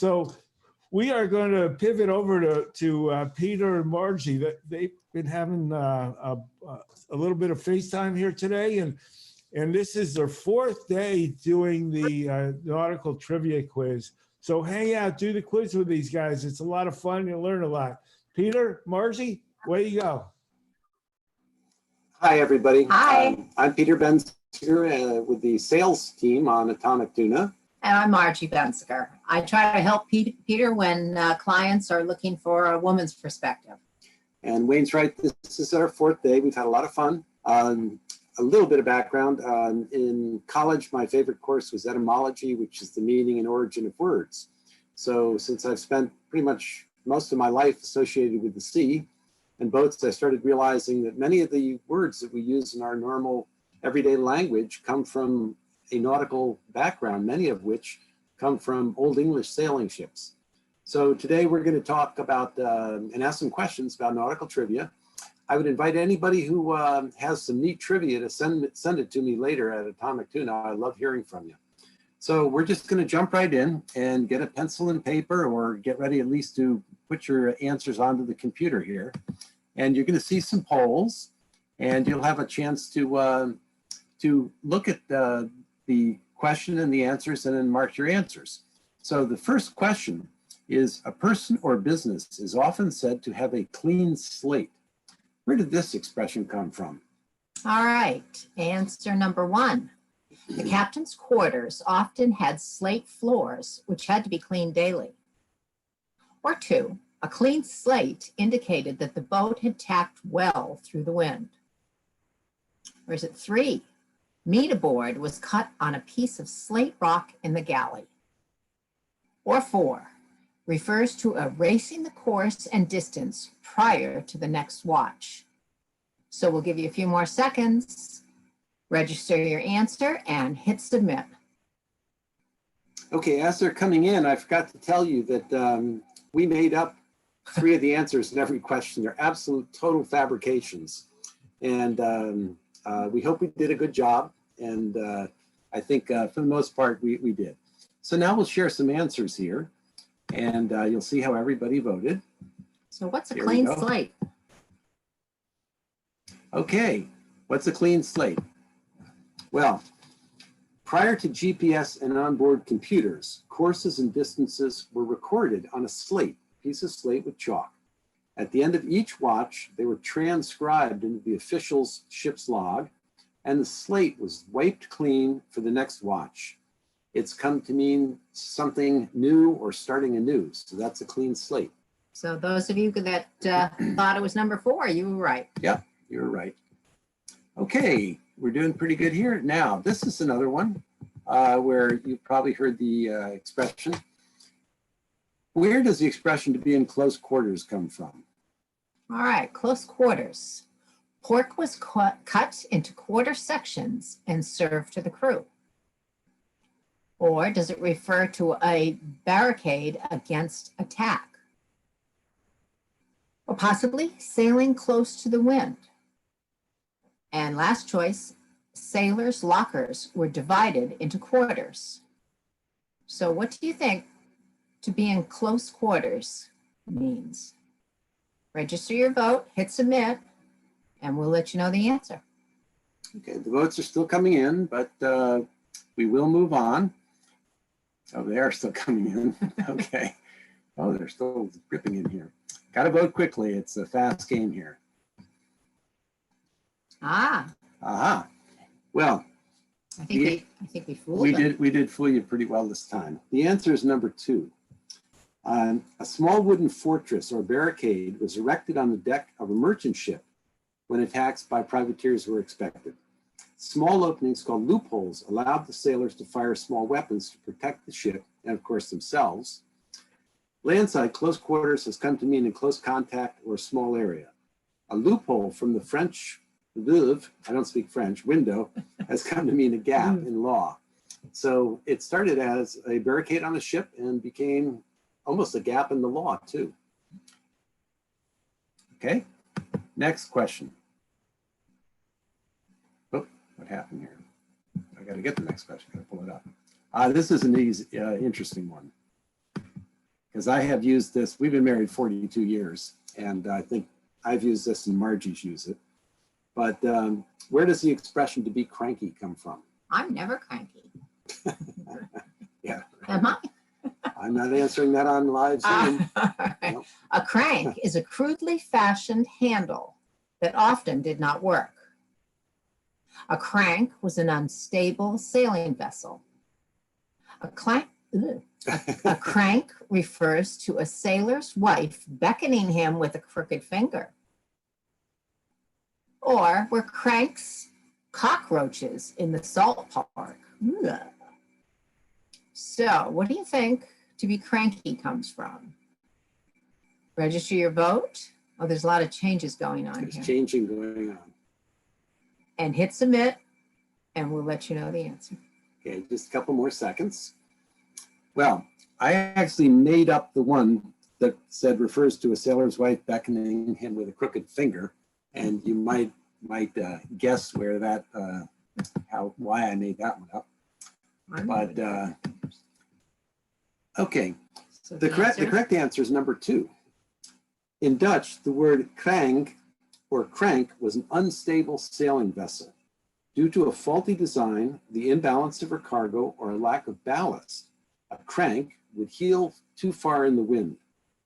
So we are going to pivot over to Peter and Margie. That they've been having a little bit of FaceTime here today, and this is their fourth day doing the nautical trivia quiz. So hang out, do the quiz with these guys. It's a lot of fun. You'll learn a lot. Peter, Margie, way you go. Hi, everybody. Hi. I'm Peter Benziger with the sales team on Atomic Tuna. And I'm Margie Benziger. I try to help Peter when clients are looking for a woman's perspective. And Wayne's right. This is our fourth day. We've had a lot of fun. A little bit of background. In college, my favorite course was etymology, which is the meaning and origin of words. So since I've spent pretty much most of my life associated with the sea and boats, I started realizing that many of the words that we use in our normal everyday language come from a nautical background, many of which come from Old English sailing ships. So today we're going to talk about and ask some questions about nautical trivia. I would invite anybody who has some neat trivia to send it to me later at Atomic Tuna. I love hearing from you. So we're just going to jump right in and get a pencil and paper, or get ready at least to put your answers onto the computer here. And you're going to see some polls, and you'll have a chance to look at the question and the answers and then mark your answers. So the first question is, a person or business is often said to have a clean slate. Where did this expression come from? All right, answer number one. The captain's quarters often had slate floors, which had to be cleaned daily. Or two, a clean slate indicated that the boat had tacked well through the wind. Or is it three? Meat aboard was cut on a piece of slate rock in the galley. Or four, refers to erasing the course and distance prior to the next watch. So we'll give you a few more seconds. Register your answer and hit submit. Okay, as they're coming in, I forgot to tell you that we made up 3 of the answers in every question. They're absolute total fabrications. And we hope we did a good job. And I think for the most part, we did. So now we'll share some answers here. And you'll see how everybody voted. So what's a clean slate? Okay, what's a clean slate? Well, prior to GPS and onboard computers, courses and distances were recorded on a slate, piece of slate with chalk. At the end of each watch, they were transcribed into the official's ship's log, and the slate was wiped clean for the next watch. It's come to mean something new or starting anew. So that's a clean slate. So those of you that thought it was number 4, you were right. Yeah, you were right. Okay, we're doing pretty good here. Now, this is another one where you've probably heard the expression. Where does the expression to be in close quarters come from? All right, close quarters. Pork was cut into quarter sections and served to the crew. Or does it refer to a barricade against attack? Or possibly sailing close to the wind. And last choice, sailors' lockers were divided into quarters. So what do you think to be in close quarters means? Register your vote, hit submit, and we'll let you know the answer. Okay, the votes are still coming in, but we will move on. Oh, they are still coming in. Okay. Oh, they're still dripping in here. Got to vote quickly. It's a fast game here. Aha. Well, I think we fooled them. We did fool you pretty well this time. The answer is number 2. A small wooden fortress or barricade was erected on the deck of a merchant ship when attacks by privateers were expected. Small openings called loopholes allowed the sailors to fire small weapons to protect the ship and, of course, themselves. Landside close quarters has come to mean in close contact or a small area. A loophole from the French I don't speak French, window, has come to mean a gap in law. So it started as a barricade on a ship and became almost a gap in the law too. Okay, next question. Oh, what happened here? I got to get the next question, got to pull it up. This is an easy, interesting one. because I have used this. We've been married 42 years, and I think I've used this and Margie's used it. But where does the expression to be cranky come from? I'm never cranky. Yeah. Am I? I'm not answering that on live Zoom. Nope. A crank is a crudely fashioned handle that often did not work. A crank was an unstable sailing vessel. A crank refers to a sailor's wife beckoning him with a crooked finger. Or were cranks cockroaches in the salt park? Ugh. So, what do you think to be cranky comes from? Register your vote. Oh, there's a lot of changes going on There's here. changing going on. And hit submit, and we'll let you know the answer. Okay, just a couple more seconds. Well, I actually made up the one that said refers to a sailor's wife beckoning him with a crooked finger, and you might guess where that why I made that one up. But okay, So the correct answer is number 2. In Dutch, the word krang or crank was an unstable sailing vessel. Due to a faulty design, the imbalance of her cargo, or a lack of ballast, a crank would heel too far in the wind.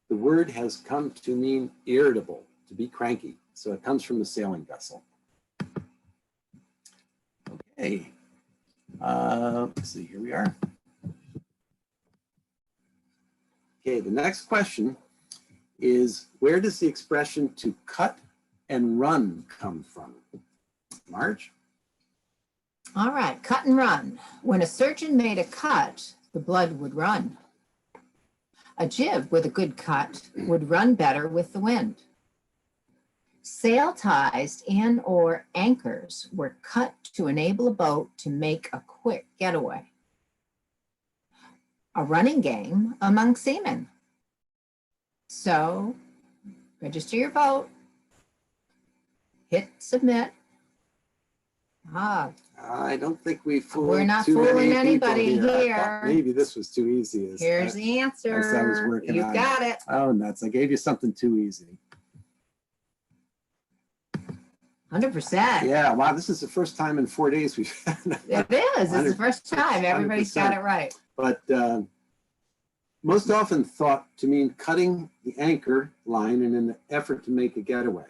The word has come to mean irritable, to be cranky. So it comes from the sailing vessel. Okay, let's see, here we are. Okay, the next question is, where does the expression to cut and run come from? Marge? All right, cut and run. When a surgeon made a cut, the blood would run. A jib with a good cut would run better with the wind. Sail ties and or anchors were cut to enable a boat to make a quick getaway. A running game among seamen. So, register your vote, hit submit. I don't think we fooled We're not too fooling many people anybody I thought here. maybe this was too easy. Here's the answer. working You on got it. Oh, nuts. I gave you something too easy. 100%. Yeah, wow, this is the first time in 4 days we've It is. It's the first time. Everybody's got it right. But most often thought to mean cutting the anchor line in an effort to make a getaway.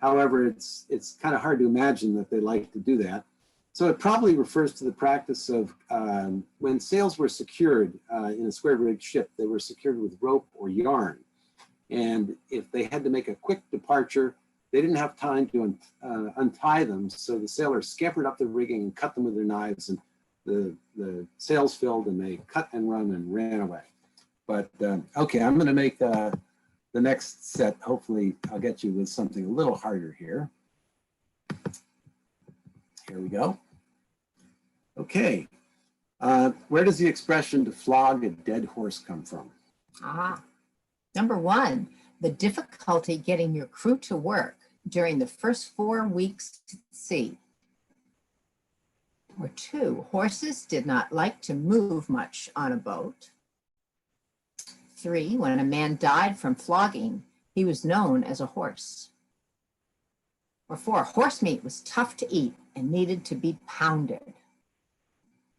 However, it's kind of hard to imagine that they like to do that. So it probably refers to the practice of when sails were secured in a square rigged ship, they were secured with rope or yarn. And if they had to make a quick departure, they didn't have time to untie them. So the sailors scampered up the rigging and cut them with their knives, and the sails filled and they cut and run and ran away. But okay, I'm going to make the next set. Hopefully I'll get you with something a little harder here. Here we go. Okay. Where does the expression to flog a dead horse come from? Number 1, the difficulty getting your crew to work during the first 4 weeks at sea. Or 2, horses did not like to move much on a boat. 3, when a man died from flogging, he was known as a horse. Or 4, horse meat was tough to eat and needed to be pounded.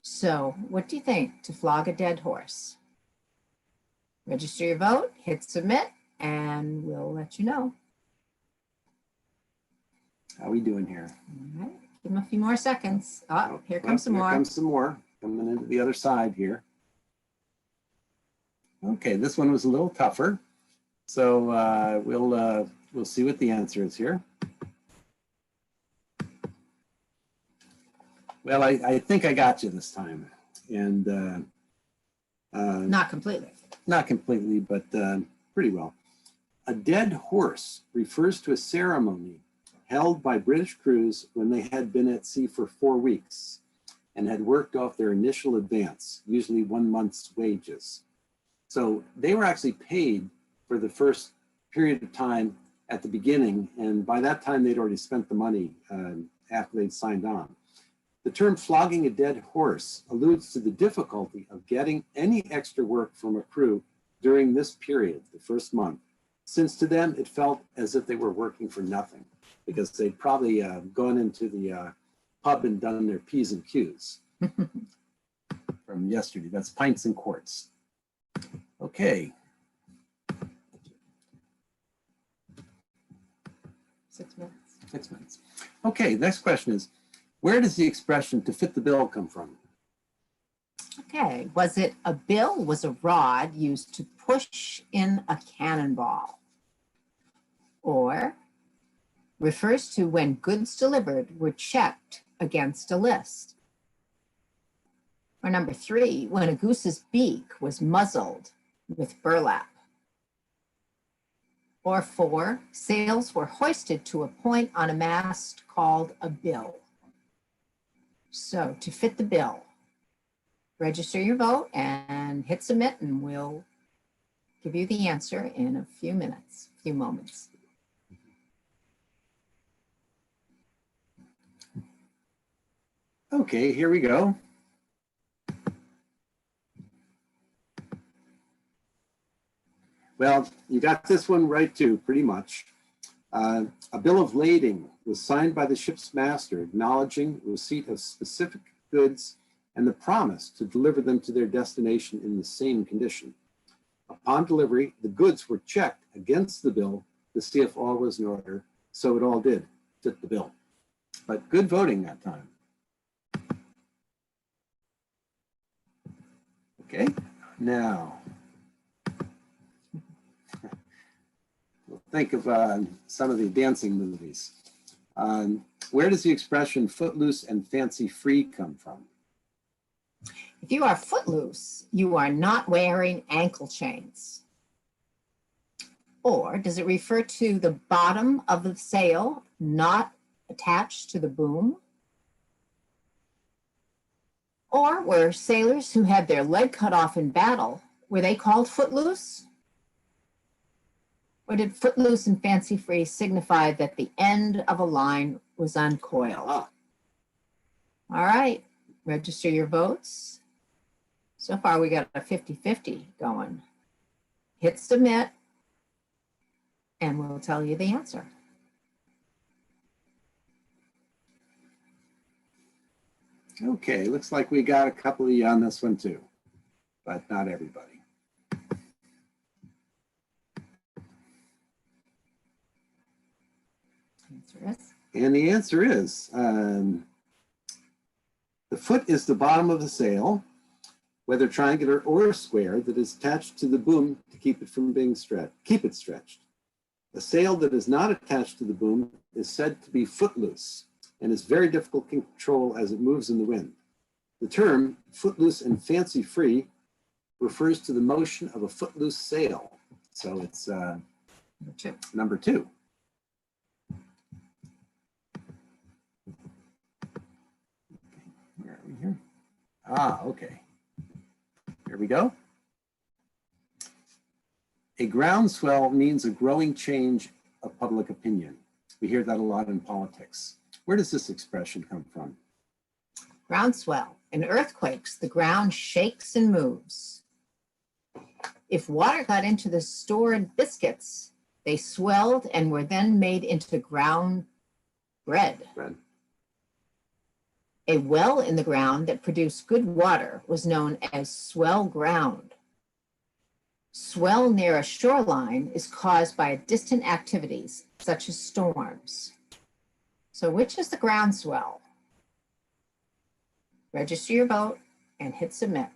So what do you think to flog a dead horse? Register your vote, hit submit, and we'll let you know. How are we doing here? All right, give them a few more seconds. Oh, here comes some more. Here comes some more. Coming into the other side here. Okay, this one was a little tougher. So we'll see what the answer is here. Well, I think I got you this time. And Not completely. not completely, but pretty well. A dead horse refers to a ceremony held by British crews when they had been at sea for 4 weeks and had worked off their initial advance, usually 1 month's wages. So they were actually paid for the first period of time at the beginning, and by that time they'd already spent the money after they'd signed on. The term flogging a dead horse alludes to the difficulty of getting any extra work from a crew during this period, the first month, since to them it felt as if they were working for nothing, because they'd probably gone into the pub and done their P's and Q's from yesterday. That's pints and quarts. Okay. 6 minutes. 6 minutes. Okay, next question is, where does the expression "to fit the bill" come from? Okay, was it a bill was a rod used to push in a cannonball? Or refers to when goods delivered were checked against a list? Or number 3, when a goose's beak was muzzled with burlap? Or 4, sails were hoisted to a point on a mast called a bill? So to fit the bill, register your vote and hit submit, and we'll give you the answer in a few minutes, few moments. Okay, here we go. Well, you got this one right too, pretty much. A bill of lading was signed by the ship's master, acknowledging receipt of specific goods and the promise to deliver them to their destination in the same condition. Upon delivery, the goods were checked against the bill to see if all was in order, so it all did fit the bill. But good voting that time. Okay, now, we'll think of some of the dancing movies. Where does the expression "footloose and fancy free" come from? If you are footloose, you are not wearing ankle chains. Or does it refer to the bottom of the sail not attached to the boom? Or were sailors who had their leg cut off in battle, were they called footloose? Or did footloose and fancy free signify that the end of a line was uncoiled? All right, register your votes. So far we got a 50-50 going. Hit submit, and we'll tell you the answer. Okay, looks like we got a couple of you on this one too, but not everybody. And the answer is, the foot is the bottom of the sail, whether triangular or square, that is attached to the boom to keep it from being stretched. A sail that is not attached to the boom is said to be footloose and is very difficult to control as it moves in the wind. The term "footloose and fancy free" refers to the motion of a footloose sail. So it's number 2. Where are we here? Okay. Here we go. A groundswell means a growing change of public opinion. We hear that a lot in politics. Where does this expression come from? Groundswell. In earthquakes, the ground shakes and moves. If water got into the stored biscuits, they swelled and were then made into ground bread. A well in the ground that produced good water was known as swell ground. Swell near a shoreline is caused by distant activities, such as storms. So which is the groundswell? Register your vote and hit submit.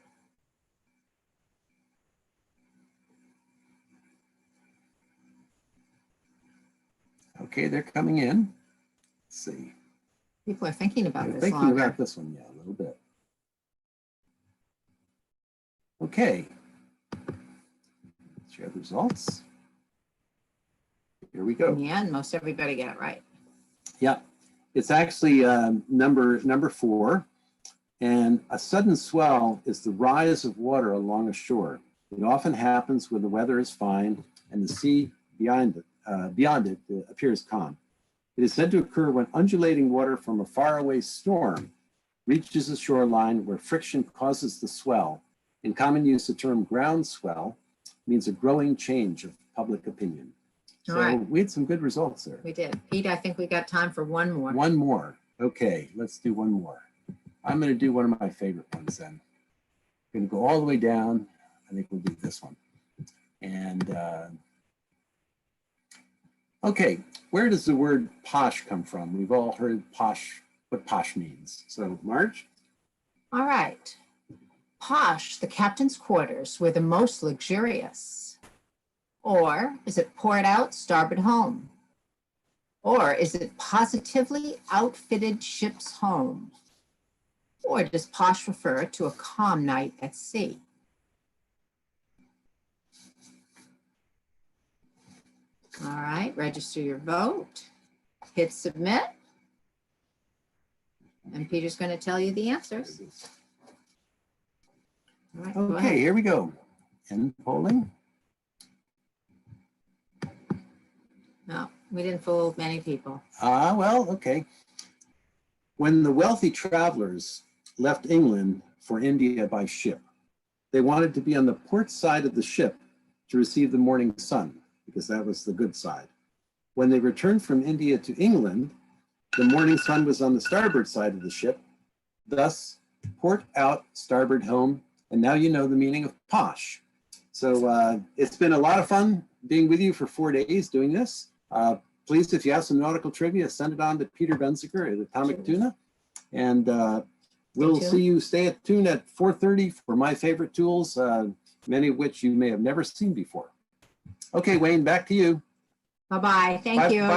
Okay, they're coming in. Let's see. People are thinking about They're this thinking longer. about this one, yeah, a little bit. Okay. Share the results. Here we go. In the end, most everybody got it right. Yeah, it's actually number 4. And a sudden swell is the rise of water along a shore. It often happens when the weather is fine and the sea beyond it appears calm. It is said to occur when undulating water from a faraway storm reaches the shoreline where friction causes the swell. In common use, the term ground swell means a growing change of public opinion. So All right. we had some good results there. We did. Pete, I think we got time for one more. One more. Okay, let's do one more. I'm going to do one of my favorite ones then. I'm going to go all the way down. I think we'll do this one. And okay, where does the word posh come from? We've all heard posh, what posh means. So, Marge? All right. Posh, the captain's quarters, were the most luxurious. Or is it poured out starboard home? Or is it positively outfitted ship's home? Or does posh refer to a calm night at sea? All right, register your vote. Hit submit. And Peter's going to tell you the answers. All right, go Okay, ahead. here we go. End polling. No, we didn't fool many people. Well, okay. When the wealthy travelers left England for India by ship, they wanted to be on the port side of the ship to receive the morning sun, because that was the good side. When they returned from India to England, the morning sun was on the starboard side of the ship, thus port out, starboard home, and now you know the meaning of posh. So it's been a lot of fun being with you for 4 days doing this. Please, if you have some nautical trivia, send it on to Peter Benziger at Atomic Tuna. And we'll see you, stay at Tuna at 4:30 for my favorite tools, many of which you may have never seen before. Okay, Wayne, back to you. Bye-bye. Thank you. Bye.